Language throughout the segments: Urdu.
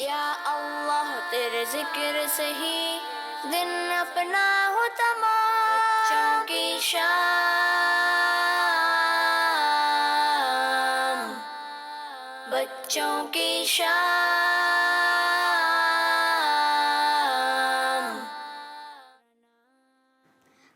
یا اللہ تیرے ذکر سے ہی دن اپنا ہو تمام، بچوں کی شام، بچوں کی شام۔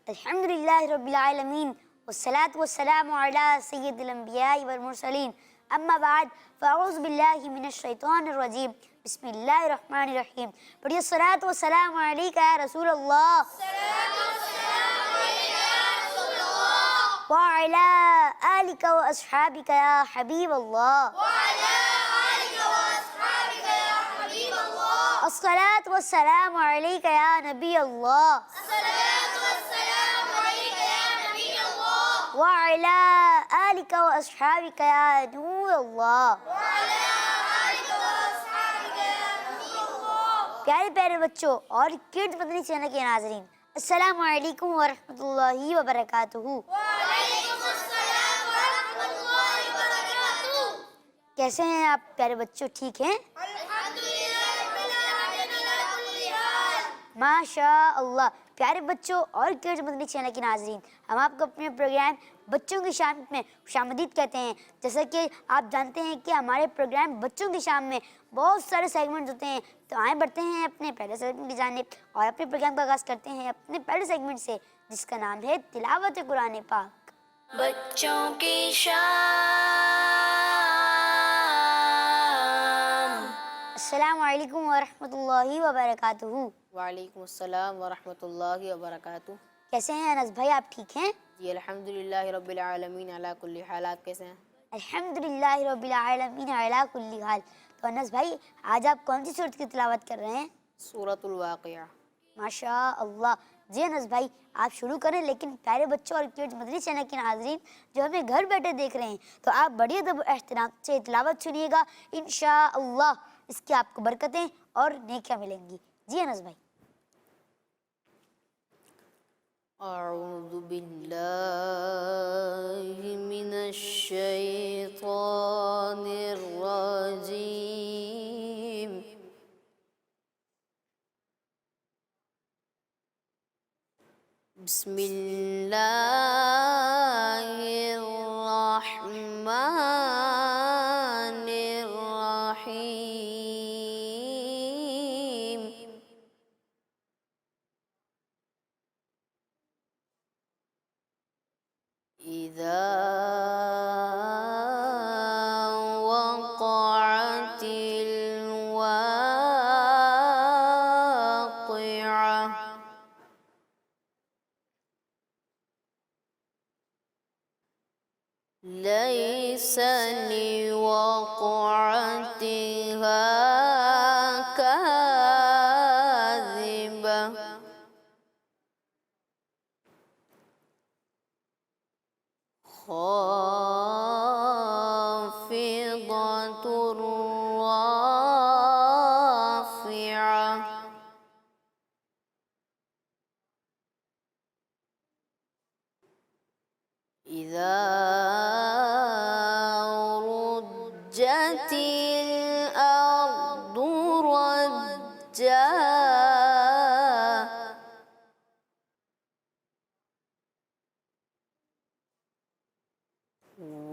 الحمدللہ رب العالمین والصلاة والسلام علی سید الانبیاء والمرسلین، اما بعد فاعوذ باللہ من الشیطان الرجیم، بسم اللہ الرحمن الرحیم۔ پڑھیے الصلاة والسلام علیکہ یا رسول اللہ، وعلی آلک واصحابک یا حبیب اللہ، الصلاة والسلام علیکہ یا نبی اللہ، وعلی آلک واصحابک یا نور اللہ۔ پیارے پیارے بچوں اور کڈز مدنی چینل کے ناظرین، السلام علیکم ورحمۃ اللہ وبرکاتہ۔ کیسے ہیں آپ پیارے بچوں؟ ٹھیک ہیں؟ ماشاء اللہ۔ پیارے بچوں اور کڈز مدنی چینل کے ناظرین، ہم آپ کو اپنے پروگرام بچوں کی شام میں خوش آمدید کہتے ہیں۔ جیسا کہ آپ جانتے ہیں کہ ہمارے پروگرام بچوں کی شام میں بہت سارے سیگمنٹ ہوتے ہیں، تو آئیں بڑھتے ہیں اپنے پہلے سیگمنٹ کی جانب اور اپنے پروگرام کا آغاز کرتے ہیں اپنے پہلے سیگمنٹ سے، جس کا نام ہے تلاوت قرآن پاک۔ بچوں کی شام۔ السلام علیکم ورحمۃ اللہ وبرکاتہ۔ وعلیکم السلام ورحمۃ اللہ وبرکاتہ۔ کیسے ہیں انس بھائی؟ آپ ٹھیک ہیں؟ جی الحمدللہ رب العالمین علی کل حال۔ آپ کیسے ہیں؟ الحمدللہ رب العالمین علی کل حال۔ تو انس بھائی آج آپ کون سی سورت کی تلاوت کر رہے ہیں؟ سورۃ الواقعہ۔ ماشاء اللہ۔ جی انس بھائی آپ شروع کریں، لیکن پیارے بچوں اور کڈز مدنی چینل کے ناظرین جو ہمیں گھر بیٹھے دیکھ رہے ہیں، تو آپ بڑی ادب و احترام سے تلاوت سنیے گا، انشاءاللہ اس کی آپ کو برکتیں اور نیکیاں ملیں گی۔ جی انس بھائی۔ اعوذ باللہ من الشیطان الرجیم، بسم اللہ الرحمن الرحیم۔ اذا وقعت الواقعة، ليس لوقعتها كاذبة، خافضة رافعة، إذا رجت الأرض رجا،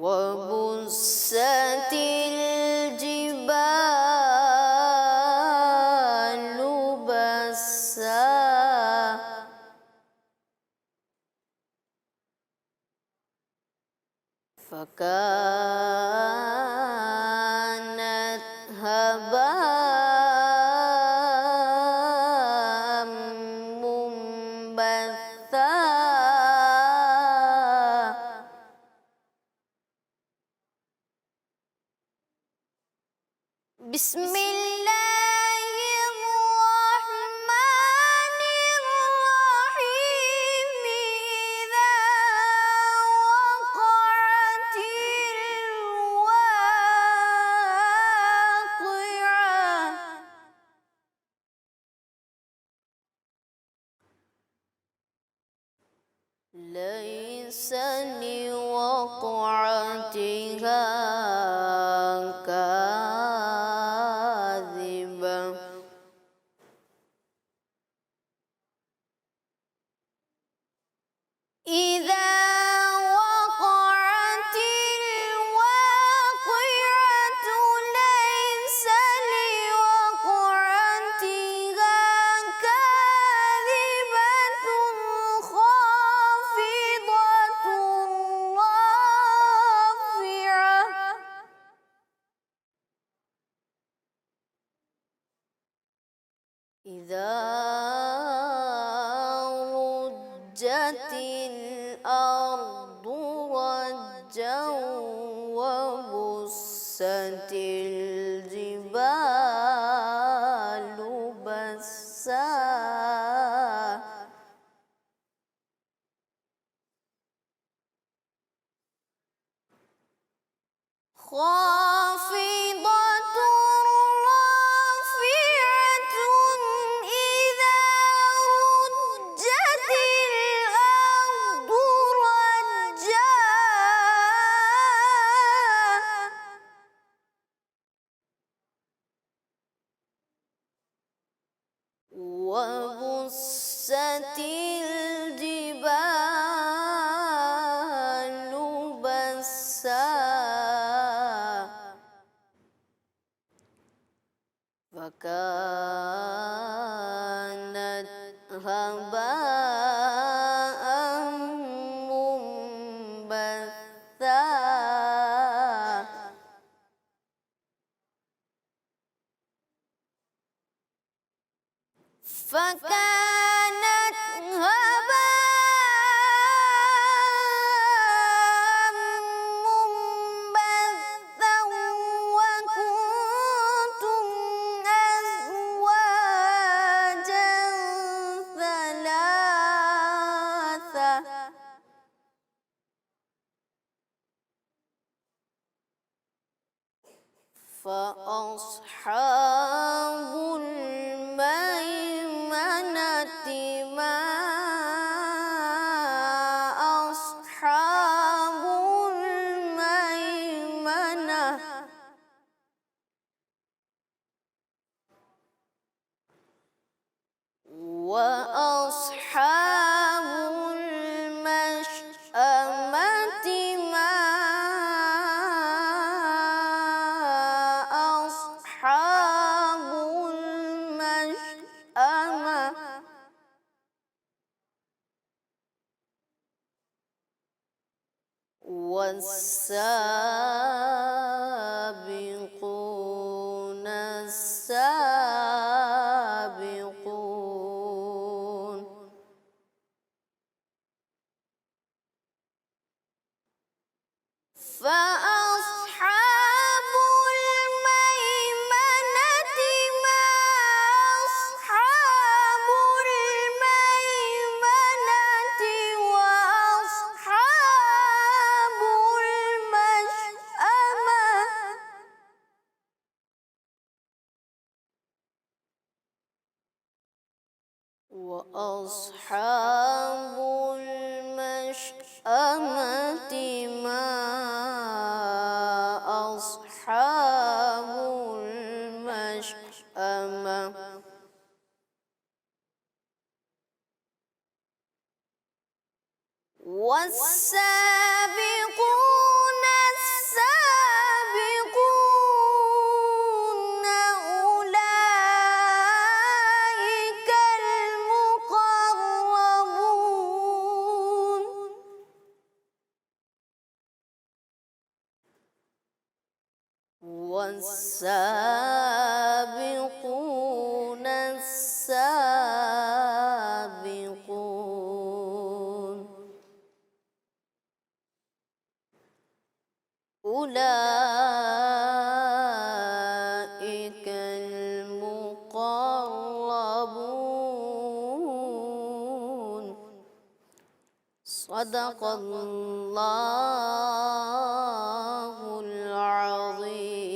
وبست الجبال بسا، فكانت هباء منبثا، بسم اللہ الرحمن الرحیم، اذا وقعت الواقعة، ليس لوقعتها كاذبة، إذا رجت الأرض رجا وبست الجبال بسا خافضة رافعة إذا رجت الأرض رجا وبست الجبال بسا فكانت هباء منبثا فكانت هباء منبثا وكنتم أزواجا ثلاثة فأصحاب الميمنة ما أصحاب الميمنة وأصحاب المشأمة ما أصحاب المشأمة والسابقون السابقون فأصحاب الميمنة ما أصحاب الميمنة وأصحاب المشأمة وأصحاب المشأمة ما أصحاب المشأمة والسابقون السابقون أولئك المقربون والسابقون السابقون أولئك المقربون صدق الله العظيم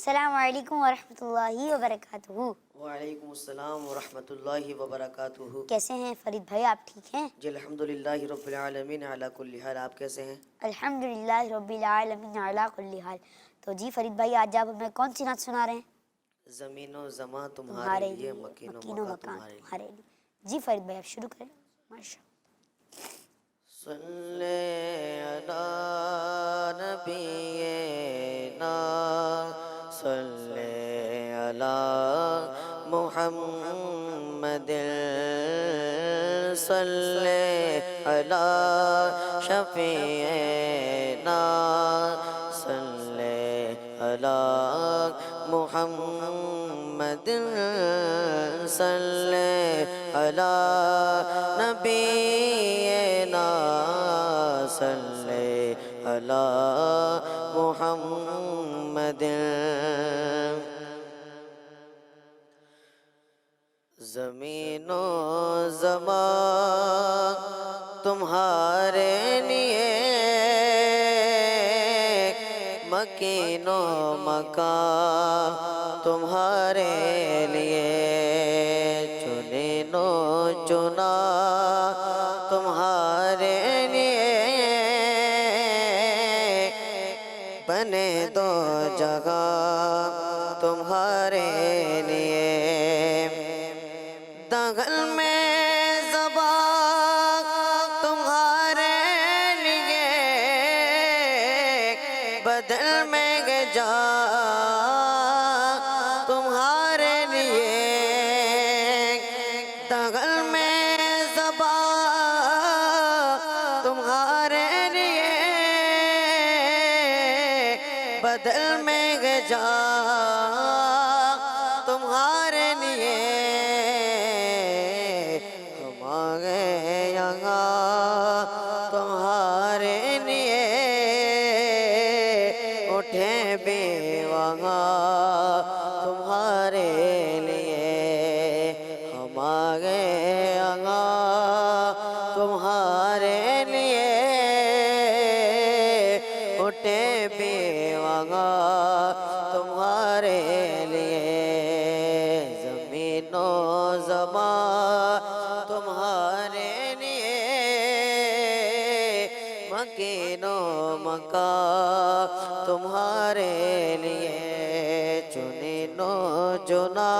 السلام علیکم ورحمۃ اللہ وبرکاتہ. وعلیکم السلام ورحمۃ اللہ وبرکاتہ. کیسے ہیں فرید بھائی, آپ ٹھیک ہیں؟ جی الحمدللہ رب العالمین علی کل حال. آپ کیسے ہیں؟ الحمدللہ رب العالمین علی کل حال. تو جی فرید بھائی, آج آپ ہمیں کون سی نعت سنا رہے ہیں؟ زمین و زماں تمہارے لیے, مکین و مکان تمہارے لیے. تمہارے لیے. جی فرید بھائی, آپ شروع کریں. ماشاء صلی علی نبینا, صلی علی محمد, صلی علی شفیعنا, صلی علی محمد, صلی علی نبینا, صلی علی محمد. زمین و زمان تمہارے لیے, مکین و مکان تمہارے لیے, چنین و چنا تمہارے لیے, بنے دو جگہ تمہارے لیے. دغل میں زبان تمہارے لیے, بدل میں جان تمہارے لیے. دغل میں زبان تمہارے لیے, بدل میں جان تمہارے لیے. ہم آ گئے یہاں تمہارے لیے, اٹھے بھی وہاں تمہارے لیے. ہم آ گئے یہاں تمہارے لیے, اٹھے بھی وہاں تمہارے لیے. زمین و زمان تمہارے لیے, مکین و مکان تمہارے لیے, چنین و چنا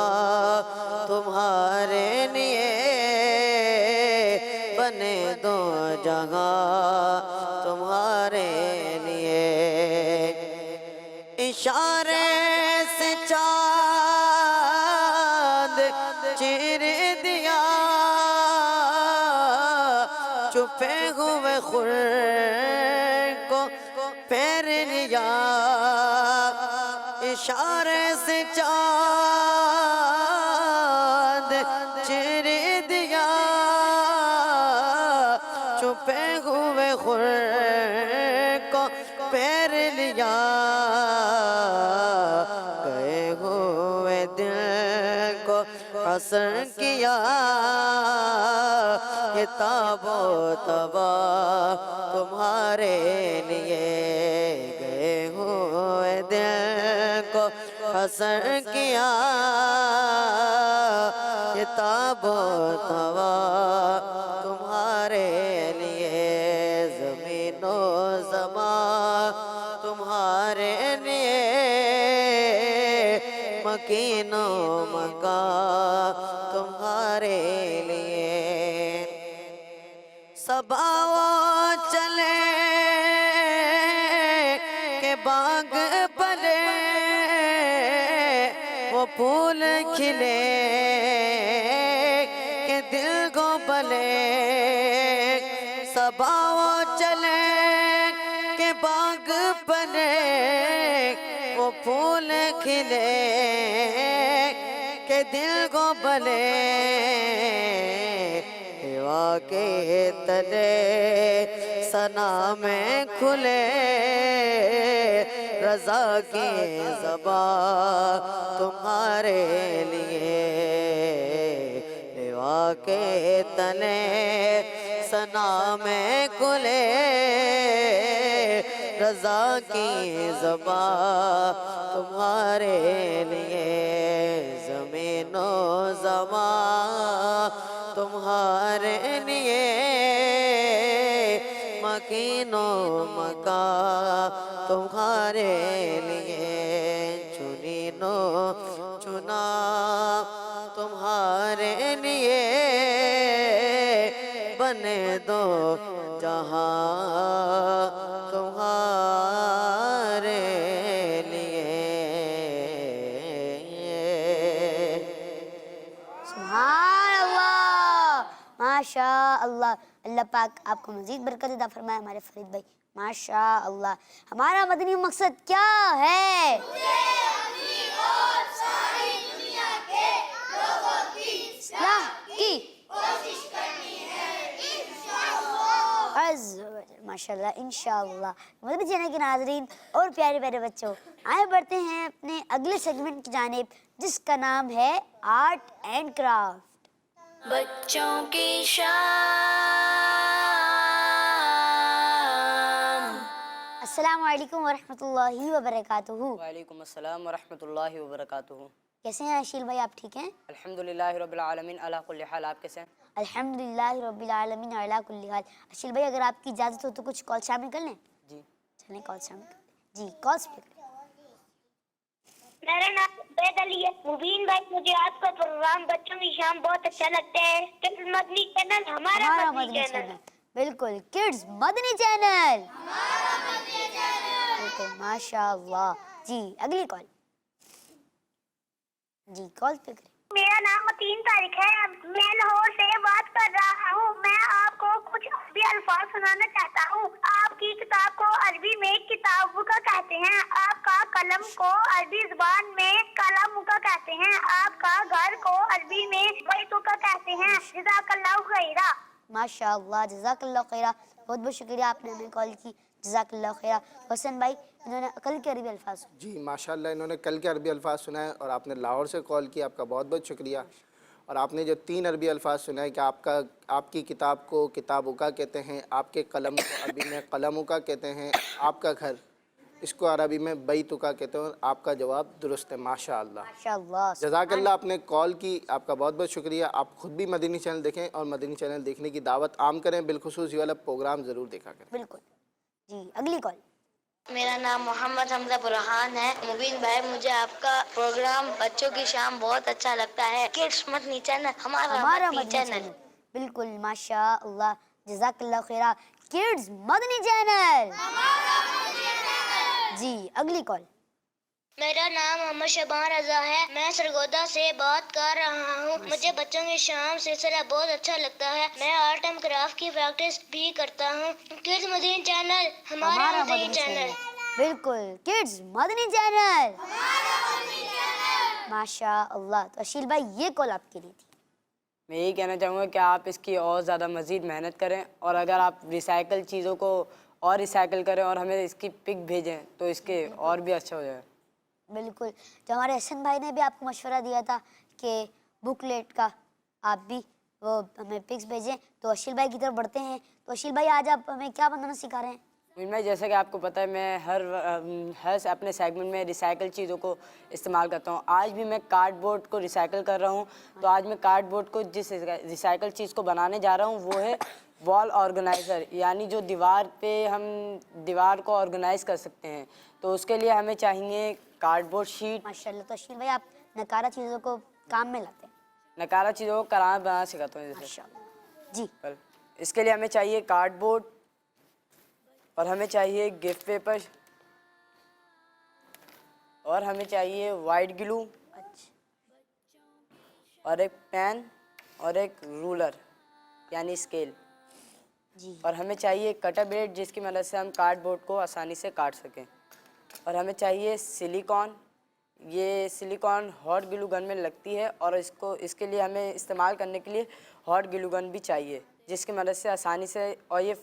تمہارے لیے, بنے دو جگہ تمہارے لیے. اشارے سے چاند چیر دیا, چھپے ہوئے خور کو پیر لیا. اشارے سے چاند چیر دیا, چھپے ہوئے خور کو پیر لیا. گئے ہوئے دل کو حسر کیا, یہ تاب و تبا تمہارے لیے. گئے ہوئے دل کو حسر کیا, یہ تاب و تبا تمہارے لیے. زمین و زمان تمہارے لیے, مکین و مکان تمہارے لیے. صبا چلے کہ باغ پلے, وہ پھول کھلے کہ دل کو پلے. صبا چلے کہ باغ پلے, وہ پھول کھلے کہ دل کو پلے. ہوا کے تلے ثنا میں کھلے, رضا کی زبان تمہارے لیے. ہوا کے تلے ثنا میں کھلے, رضا کی زبان تمہارے لیے زمین و زمان تمہارے لیے مکین و مکان تمہارے لیے چنین و چنا تمہارے لیے بنے دو جہاں تمہارے لیے. سبحان اللہ، ماشاء اللہ. اللہ پاک آپ کو مزید برکت عطا فرمائے ہمارے فرید بھائی. ماشاء اللہ. ہمارا مدنی مقصد کیا ہے؟ اصلاح کی ماشاء اللہ انشاءاللہ. مدنی چینل کے ناظرین اور پیارے پیارے بچوں، آئے بڑھتے ہیں اپنے اگلے سیگمنٹ کی جانب جس کا نام ہے آرٹ اینڈ کرافٹ. بچوں کی شام. السلام علیکم ورحمۃ اللہ وبرکاتہ. وعلیکم السلام ورحمۃ اللہ وبرکاتہ. کیسے ہیں اشیل بھائی، آپ ٹھیک ہیں؟ الحمدللہ رب العالمین علی کل حال. آپ کیسے ہیں؟ الحمدللہ رب العالمین علی کل حال. اشیل بھائی اگر آپ کی اجازت ہو تو کچھ کال شامل کر لیں. جی چلیں کال شامل کر لیں. جی کالس پہ کریں. میرا نام عبید علی ہے. مبین بھائی مجھے آپ کا پروگرام بچوں کی شام بہت اچھا لگتا ہے. کڈز مدنی چینل ہمارا مدنی چینل. بالکل کڈز مدنی چینل. بالکل ماشاء اللہ. جی اگلی کال. جی کال پہ کریں. میرا نام متین طارق ہے. میں لاہور سے بات کر رہا ہوں. میں آپ کو کچھ عربی الفاظ سنانا چاہتا ہوں. آپ کی کتاب کو عربی میں کتاب کا کہتے ہیں. آپ کا قلم کو عربی زبان میں قلم کا کہتے ہیں. آپ کا گھر کو عربی میں بیت کا کہتے ہیں. جزاک اللہ خیرہ. ماشاء اللہ جزاک اللہ خیرہ. بہت بہت شکریہ آپ نے ہمیں کال کی. جزاک اللہ خیرہ. حسن بھائی انہوں نے کل کے عربی الفاظ. جی ماشاءاللہ انہوں نے کل کے عربی الفاظ سنائے اور آپ نے لاہور سے کال کی. آپ کا بہت بہت شکریہ. اور آپ نے جو 3 عربی الفاظ سنائے کہ آپ کی کتاب کو کتابُکا کہتے ہیں، آپ کے قلم کو عربی میں قلمُکا کہتے ہیں، آپ کا گھر اس کو عربی میں بیتُکا کہتے ہیں. اور آپ کا جواب درست ہے ماشاءاللہ. ماشاءاللہ. جزاک اللہ. آپ نے کال کی، آپ کا بہت بہت شکریہ. آپ خود بھی مدنی چینل دیکھیں اور مدنی چینل دیکھنے کی دعوت عام کریں. بالخصوص یہ والا پروگرام ضرور دیکھا کریں. بالکل. جی اگلی کال. میرا نام محمد حمزہ برہان ہے. مبین بھائی مجھے آپ کا پروگرام بچوں کی شام بہت اچھا لگتا ہے. کڈز مدنی چینل ہمارا مدنی چینل. بالکل ماشاء اللہ جزاک اللہ خیرہ. کڈز مدنی چینل. جی اگلی کال. میرا نام محمد شبان رضا ہے. میں سرگودا سے بات کر رہا ہوں. مجھے بچوں کی شام سلسلہ بہت اچھا لگتا ہے. میں آرٹ اینڈ کرافٹ کی پریکٹس بھی کرتا ہوں. کڈز مدنی چینل ہمارا مدنی چینل. بالکل کڈز مدنی چینل. ماشاء اللہ. تو اشیل بھائی یہ کال آپ کے لیے تھی. میں یہی کہنا چاہوں گا کہ آپ اس کی اور زیادہ مزید محنت کریں، اور اگر آپ ریسائیکل چیزوں کو اور ریسائیکل کریں اور ہمیں اس کی پک بھیجیں تو اس کے اور بھی اچھا ہو جائے. بالکل. جو ہمارے حسن بھائی نے بھی آپ کو مشورہ دیا تھا کہ بک لیٹ کا آپ بھی وہ ہمیں پکس بھیجیں، تو اشیل بھائی کی طرف بڑھتے ہیں. تو اشیل بھائی آج آپ ہمیں کیا بنانا سکھا رہے ہیں؟ میں جیسا کہ آپ کو پتہ ہے میں ہر اپنے سیگمنٹ میں ریسائیکل چیزوں کو استعمال کرتا ہوں. آج بھی میں کارڈ بورڈ کو ریسائیکل کر رہا ہوں. تو آج میں کارڈ بورڈ کو جس ریسائیکل چیز کو بنانے جا رہا ہوں وہ ہے وال آرگنائزر، یعنی جو دیوار پہ ہم دیوار کو آرگنائز کر سکتے ہیں. تو اس کے لیے ہمیں چاہیے کارڈ بورڈ شیٹ. ماشاء اللہ. تو اشیل بھائی آپ نکارہ چیزوں کو کام میں لاتے ہیں. نکارہ چیزوں کو کرانا بنانا سکھاتا ہوں. ماشاء اللہ. جی اس کے لیے ہمیں چاہیے کارڈ بورڈ، اور ہمیں چاہیے گفٹ پیپر، اور ہمیں چاہیے وائٹ گلو، اور ایک پین اور ایک رولر یعنی اسکیل. جی. اور ہمیں چاہیے کٹر بلیڈ جس کی مدد سے ہم کارڈ بورڈ کو آسانی سے کاٹ سکیں. اور ہمیں چاہیے سلیکون. یہ سلیکون ہاٹ گلو گن میں لگتی ہے، اور اس کے لیے ہمیں استعمال کرنے کے لیے ہاٹ گلو گن بھی چاہیے جس کی مدد سے آسانی سے، اور یہ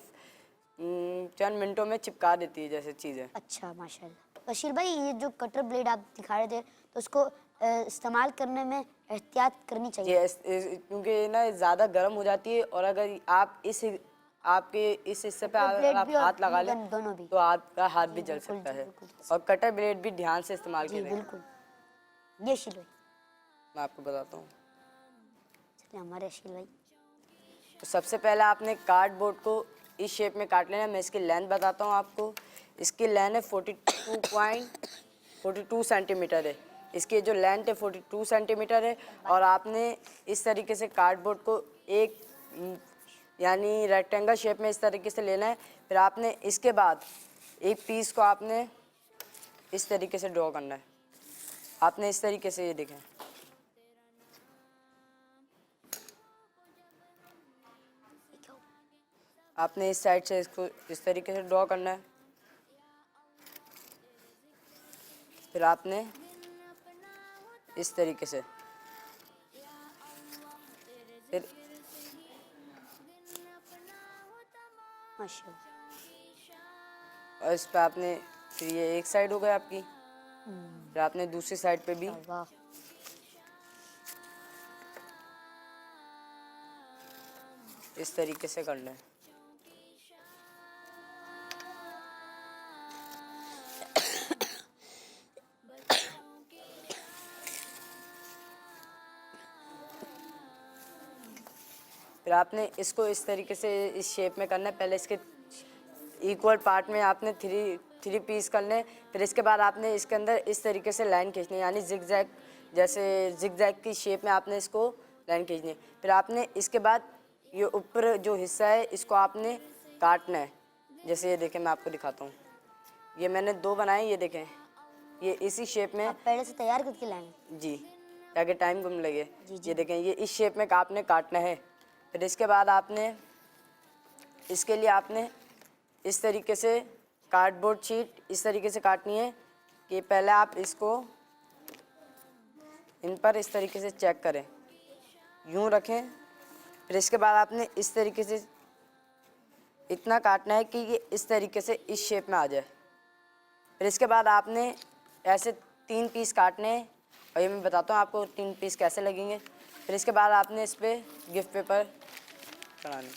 چند منٹوں میں چپکا دیتی ہے جیسے چیزیں. اچھا ماشاء اللہ. اشیل بھائی یہ جو کٹر بلیڈ آپ دکھا رہے تھے تو اس کو استعمال کرنے میں احتیاط کرنی چاہیے. کیونکہ نا زیادہ گرم ہو جاتی ہے، اور اگر آپ آپ کے اس حصے پہ بلیڈ آپ بھی اور ہاتھ لگا لیں دونوں بھی. تو آپ کا ہاتھ بھی جل بالکل سکتا جی، ہے. بالکل. اور کٹر بلیڈ بھی دھیان سے استعمال جی کریں. بالکل. یہ اشیل بھائی میں آپ کو بتاتا ہوں. چلے ہمارے اشیل بھائی. تو سب سے پہلے آپ نے کارڈ بورڈ کو اس شیپ میں کاٹ لینا ہے. میں اس کی لینتھ بتاتا ہوں آپ کو. اس کی لینتھ ہے 42 سینٹی میٹر ہے. اس کی جو لینتھ ہے 42 سینٹی میٹر ہے. اور آپ نے اس طریقے سے کارڈ بورڈ کو ایک یعنی ریکٹینگل شیپ میں اس طریقے سے لینا ہے. پھر آپ نے اس کے بعد ایک پیس کو آپ نے اس طریقے سے ڈرا کرنا ہے. آپ نے اس طریقے سے یہ دیکھیں. آپ نے اس سائڈ سے اس کو اس طریقے سے ڈرا کرنا ہے. پھر آپ نے اس طریقے سے پھر ماشاء اللہ. اور اس پہ آپ نے پھر یہ ایک سائڈ ہو گیا آپ کی. پھر آپ نے دوسری سائڈ پہ بھی واہ. اس طریقے سے کرنا ہے. پھر آپ نے اس کو اس طریقے سے اس شیپ میں کرنا ہے. پہلے اس کے ایکول پارٹ میں آپ نے تھری پیس کرنے. پھر اس کے بعد آپ نے اس کے اندر اس طریقے سے لائن کھینچنی ہے یعنی زگ زیگ جیسے زگ زیگ کی شیپ میں آپ نے اس کو لائن کھینچنی ہے. پھر آپ نے اس کے بعد یہ اوپر جو حصہ ہے اس کو آپ نے کاٹنا ہے. جیسے یہ دیکھیں میں آپ کو دکھاتا ہوں. یہ میں نے 2 بنائے. یہ دیکھیں یہ اسی شیپ میں. آپ پہلے سے تیار کر کے لائیں. جی تاکہ ٹائم کم لگے. جی جی. یہ دیکھیں یہ اس شیپ میں آپ نے کاٹنا ہے. پھر اس کے بعد آپ نے اس کے لیے آپ نے اس طریقے سے کارڈ بورڈ شیٹ اس طریقے سے کاٹنی ہے کہ پہلے آپ اس کو ان پر اس طریقے سے چیک کریں. یوں رکھیں. پھر اس کے بعد آپ نے اس طریقے سے اتنا کاٹنا ہے کہ یہ اس طریقے سے اس شیپ میں آ جائے. پھر اس کے بعد آپ نے ایسے 3 پیس کاٹنے ہیں. اور یہ میں بتاتا ہوں آپ کو 3 پیس کیسے لگیں گے. پھر اس کے بعد آپ نے اس پہ گفٹ پیپر چڑھانا.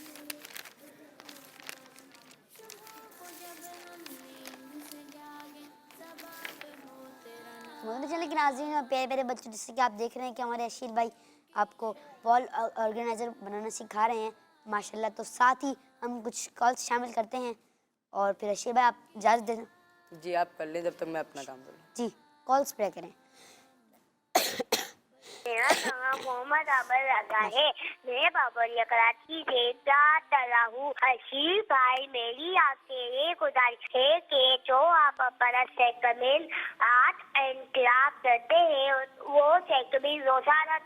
مدنی چینل کے ناظرین اور پیارے پیارے بچوں جیسے کہ آپ دیکھ رہے ہیں کہ ہمارے اشیل بھائی آپ کو وال آرگنائزر بنانا سکھا رہے ہیں ماشاءاللہ. تو ساتھ ہی ہم کچھ کالس شامل کرتے ہیں اور پھر اشیل بھائی آپ اجازت دیں. جی آپ کر لیں جب تک میں اپنا کام کروں. جی کالس پڑے کریں. میرا نام محمد عامر رضا ہے. میں بابریا کراچی سے بات کر رہا ہوں. اشیل بھائی میری آپ سے یہ گزارش ہے کہ جو آپ اپنا سیگمنٹ آرٹ اینڈ کرافٹ کرتے ہیں وہ سیگمنٹ روزانہ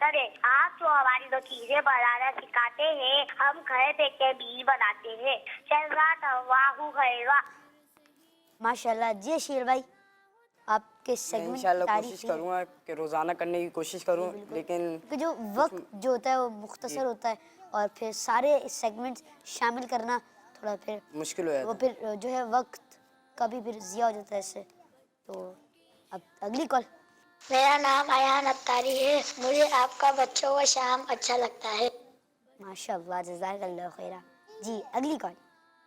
کریں. آپ جو ہماری جو چیزیں بنانا سکھاتے ہیں ہم گھر بیٹھے بھی بناتے ہیں. شہزاد واہ خیرہ. ماشاءاللہ. جی اشیل بھائی آپ کے میں سیگمنٹ انشاءاللہ کی کوشش تعریف کروں گا کہ روزانہ کرنے کی کوشش کروں. لیکن کیونکہ جو وقت جو ہوتا ہے وہ مختصر ہوتا ہے اور پھر سارے سیگمنٹس شامل کرنا تھوڑا پھر مشکل ہو وہ جاتا ہے. پھر جو ہے وقت کا بھی پھر ضیاع ہو جاتا ہے اس سے. تو اب اگلی کال. میرا نام ایان اتاری ہے. مجھے آپ کا بچوں کا شام اچھا لگتا ہے. ماشاء اللہ جزاک اللہ خیرہ. جی اگلی کال.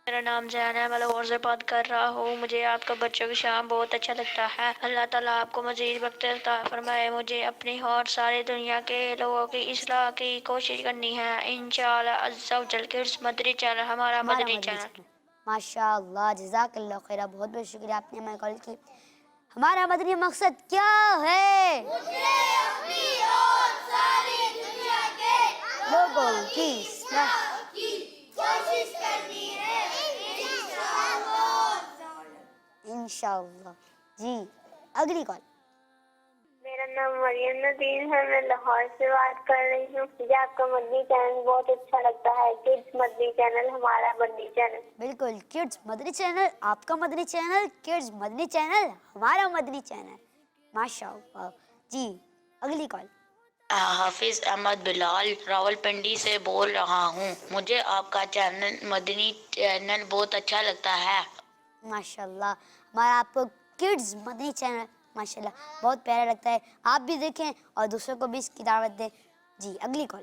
میرا نام زیان ہے. میں لاہور سے بات کر رہا ہوں. مجھے آپ کا بچوں کی شام بہت اچھا لگتا ہے. اللہ تعالیٰ آپ کو مزید وقت عطا فرمائے. مجھے اپنی اور سارے دنیا کے لوگوں کی اصلاح کی کوشش کرنی ہے انشاءاللہ عز و جل. کڈس مدری چینل ہمارا مدنی چینل. ماشاء اللہ جزاک اللہ خیرہ. بہت بہت شکریہ آپ نے ہمیں کال کی. ہمارا مدنی مقصد کیا ہے؟ لوگوں کی اصلاح. انشاءاللہ. جی اگلی کال. میرا نام مریم ندیم ہے. میں لاہور سے بات کر رہی ہوں. مجھے آپ کا مدنی چینل بہت اچھا لگتا ہے. کڈس مدنی چینل ہمارا مدنی چینل. بالکل. کڈس مدنی چینل آپ کا مدنی چینل. کڈس مدنی چینل ہمارا مدنی چینل. ماشاء اللہ. جی اگلی کال. حافظ احمد بلال راولپنڈی سے بول رہا ہوں. مجھے آپ کا چینل مدنی چینل بہت اچھا لگتا ہے. ماشاء اللہ. ہمارا آپ کو کڈز مدنی چینل ماشاء اللہ بہت پیارا لگتا ہے. آپ بھی دیکھیں اور دوسروں کو بھی اس کی دعوت دیں. جی اگلی کال.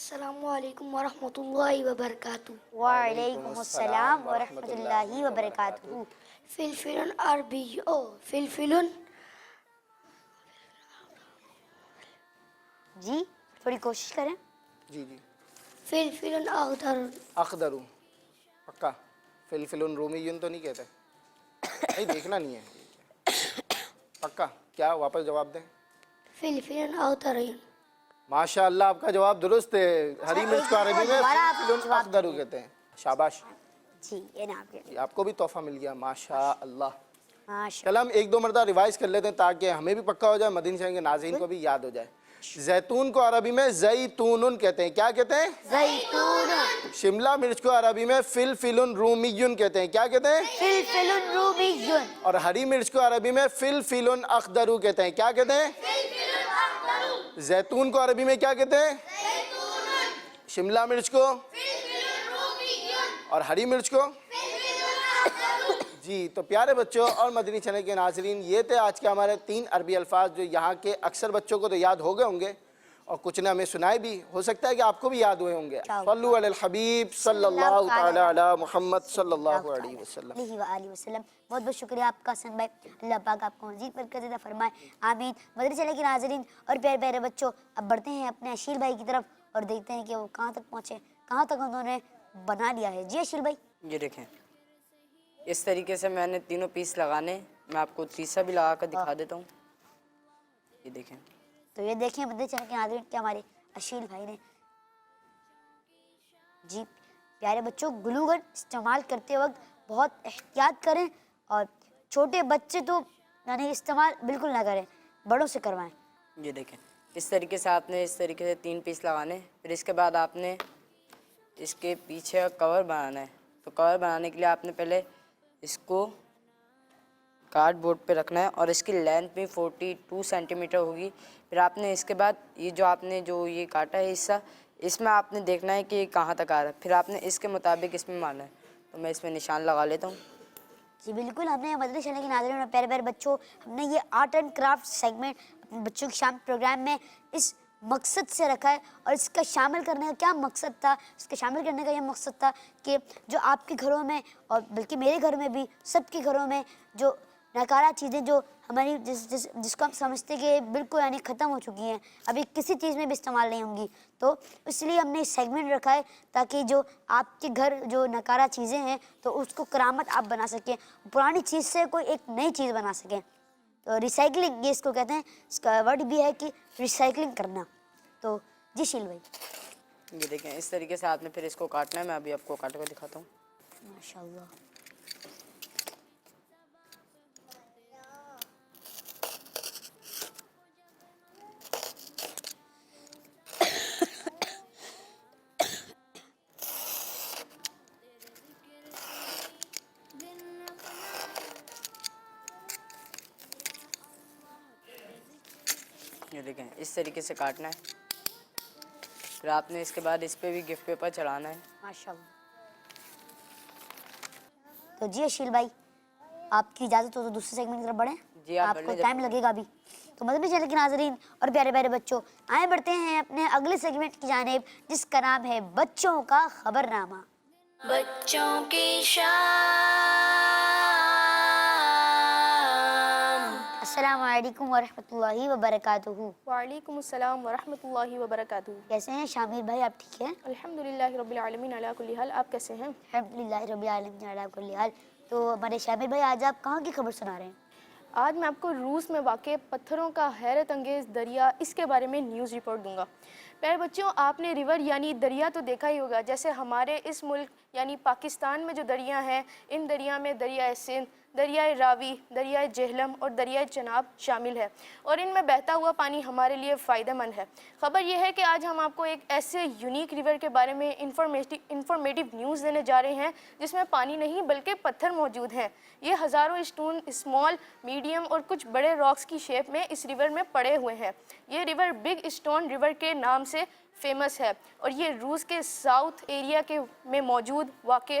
السلام علیکم ورحمۃ اللہ وبرکاتہ. وعلیکم السلام ورحمۃ اللہ وبرکاتہ. فلفل عربی فلفل جی تھوڑی کوشش کریں. جی جی. فلفل اخضر. اخدرو پکا. فلفل رومی تو نہیں کہتے؟ نہیں دیکھنا نہیں ہے. پکا کیا واپس جواب دیں؟ فلفل اخضر. ماشاء اللہ آپ کا جواب درست ہے. ہری مرچ کو عربی میں فلفل اخضر کہتے ہیں. شاباش جی یہ نا آپ کے آپ کو بھی تحفہ مل گیا. ماشاء اللہ. ماشاء چل ہم ایک دو مرتبہ ریوائز کر لیتے ہیں تاکہ ہمیں بھی پکا ہو جائے, مدنی چینل کے ناظرین کو بھی یاد ہو جائے. زیتون کو عربی میں زیتون کہتے ہیں. کیا کہتے ہیں؟ زیتون. شملہ مرچ کو عربی میں فلفل رومی کہتے ہیں. کیا کہتے ہیں؟ فلفل رومی. اور ہری مرچ کو عربی میں فلفل اخضر کہتے ہیں. کیا کہتے ہیں؟ زیتون کو عربی میں کیا کہتے ہیں؟ شملہ مرچ کو اور ہری مرچ کو. جی تو پیارے بچوں اور مدنی چینل کے ناظرین, یہ تھے آج کے ہمارے 3 عربی الفاظ جو یہاں کے اکثر بچوں کو تو یاد ہو گئے ہوں گے اور کچھ نے ہمیں سنائے بھی. ہو سکتا ہے کہ آپ کو بھی یاد ہوئے ہوں گے. صلو علی الحبیب صلی اللہ تعالی علی محمد صلی اللہ علیہ وسلم. علیہ وسلم. بہت بہت شکریہ آپ کا حسن بھائی. اللہ پاک آپ کو مزید برکت عطا فرمائے. آمین. مدنی چینل کے ناظرین اور پیارے پیارے بچوں, اب بڑھتے ہیں اپنے اشیل بھائی کی طرف اور دیکھتے ہیں کہ وہ کہاں تک پہنچے, کہاں تک انہوں نے بنا لیا ہے. جی اشیل بھائی. یہ دیکھیں اس طریقے سے میں نے تینوں پیس لگانے. میں آپ کو تیسرا بھی لگا کر دکھا دیتا ہوں. یہ دیکھیں. تو یہ دیکھیں مدنی چینل کے ناظرین کہ ہمارے اشیل بھائی نے. جی پیارے بچوں, گلو گن استعمال کرتے وقت بہت احتیاط کریں اور چھوٹے بچے تو یعنی استعمال بالکل نہ کریں, بڑوں سے کروائیں. یہ دیکھیں اس طریقے سے آپ نے اس طریقے سے 3 پیس لگانے. پھر اس کے بعد آپ نے اس کے پیچھے کور بنانا ہے. تو کور بنانے کے لیے آپ نے پہلے اس کو کارڈ بورڈ پہ رکھنا ہے اور اس کی لینتھ بھی 42 سینٹی میٹر ہوگی. پھر آپ نے اس کے بعد یہ جو آپ نے جو یہ کاٹا ہے حصہ, اس میں آپ نے دیکھنا ہے کہ یہ کہاں تک آ رہا ہے. پھر آپ نے اس کے مطابق اس میں مارنا ہے. تو میں اس میں نشان لگا لیتا ہوں. جی بالکل. ہم نے مدنی چینل کے ناظرین اور پیارے پیارے بچوں, ہم نے یہ آرٹ اینڈ کرافٹ سیگمنٹ اپنے بچوں کی شام پروگرام میں اس مقصد سے رکھا ہے. اور اس کا شامل کرنے کا کیا مقصد تھا؟ اس کا شامل کرنے کا یہ مقصد تھا کہ جو آپ کے گھروں میں اور بلکہ میرے گھر میں بھی سب کے گھروں میں جو ناکارہ چیزیں جو ہماری جس کو ہم سمجھتے کہ بالکل یعنی ختم ہو چکی ہیں, ابھی کسی چیز میں بھی استعمال نہیں ہوں گی, تو اس لیے ہم نے سیگمنٹ رکھا ہے تاکہ جو آپ کے گھر جو ناکارہ چیزیں ہیں تو اس کو کرامت آپ بنا سکیں, پرانی چیز سے کوئی ایک نئی چیز بنا سکیں. تو ریسائکلنگ یہ اس کو کہتے ہیں. اس کا ورڈ بھی ہے کہ ریسائکلنگ کرنا. تو جی شیل بھائی. یہ دیکھیں اس طریقے سے آپ نے پھر اس کو کاٹنا ہے. میں ابھی آپ کو کاٹ کر دکھاتا ہوں. ماشاء اللہ. یہ دیکھیں اس طریقے سے کاٹنا ہے. پھر آپ نے اس کے بعد اس پہ بھی گفٹ پیپر چڑھانا ہے. ماشاء اللہ. تو جی اشیل بھائی آپ کی اجازت ہو تو دوسرے سیگمنٹ کی طرف بڑھیں. جی آپ کو ٹائم لگے گا ابھی. تو مدنی چینل کے ناظرین اور پیارے پیارے بچوں, آئے بڑھتے ہیں اپنے اگلے سیگمنٹ کی جانب جس کا نام ہے بچوں کا خبرنامہ. بچوں کی شام. السلام علیکم ورحمۃ اللہ وبرکاتہ. وعلیکم السلام ورحمۃ اللہ وبرکاتہ. کیسے ہیں شامل بھائی, آپ ٹھیک ہیں؟ الحمدللہ رب العالمین علی کل حال. آپ کیسے ہیں؟ الحمدللہ رب العالمین علی کل حال. تو ہمارے شامل بھائی آج آپ کہاں کی خبر سنا رہے ہیں؟ آج میں آپ کو روس میں واقع پتھروں کا حیرت انگیز دریا اس کے بارے میں نیوز رپورٹ دوں گا. پیارے بچوں, آپ نے ریور یعنی دریا تو دیکھا ہی ہوگا. جیسے ہمارے اس ملک یعنی پاکستان میں جو دریا ہیں, ان دریا میں دریائے سندھ, دریائے راوی, دریائے جہلم اور دریائے چناب شامل ہے, اور ان میں بہتا ہوا پانی ہمارے لیے فائدہ مند ہے. خبر یہ ہے کہ آج ہم آپ کو ایک ایسے یونیک ریور کے بارے میں انفارمیٹیو نیوز دینے جا رہے ہیں جس میں پانی نہیں بلکہ پتھر موجود ہیں. یہ ہزاروں اسٹون اسمال, میڈیم اور کچھ بڑے راکس کی شیپ میں اس ریور میں پڑے ہوئے ہیں. یہ ریور بگ اسٹون ریور کے نام سے فیمس ہے, اور یہ روس کے ساؤتھ ایریا کے میں موجود واقع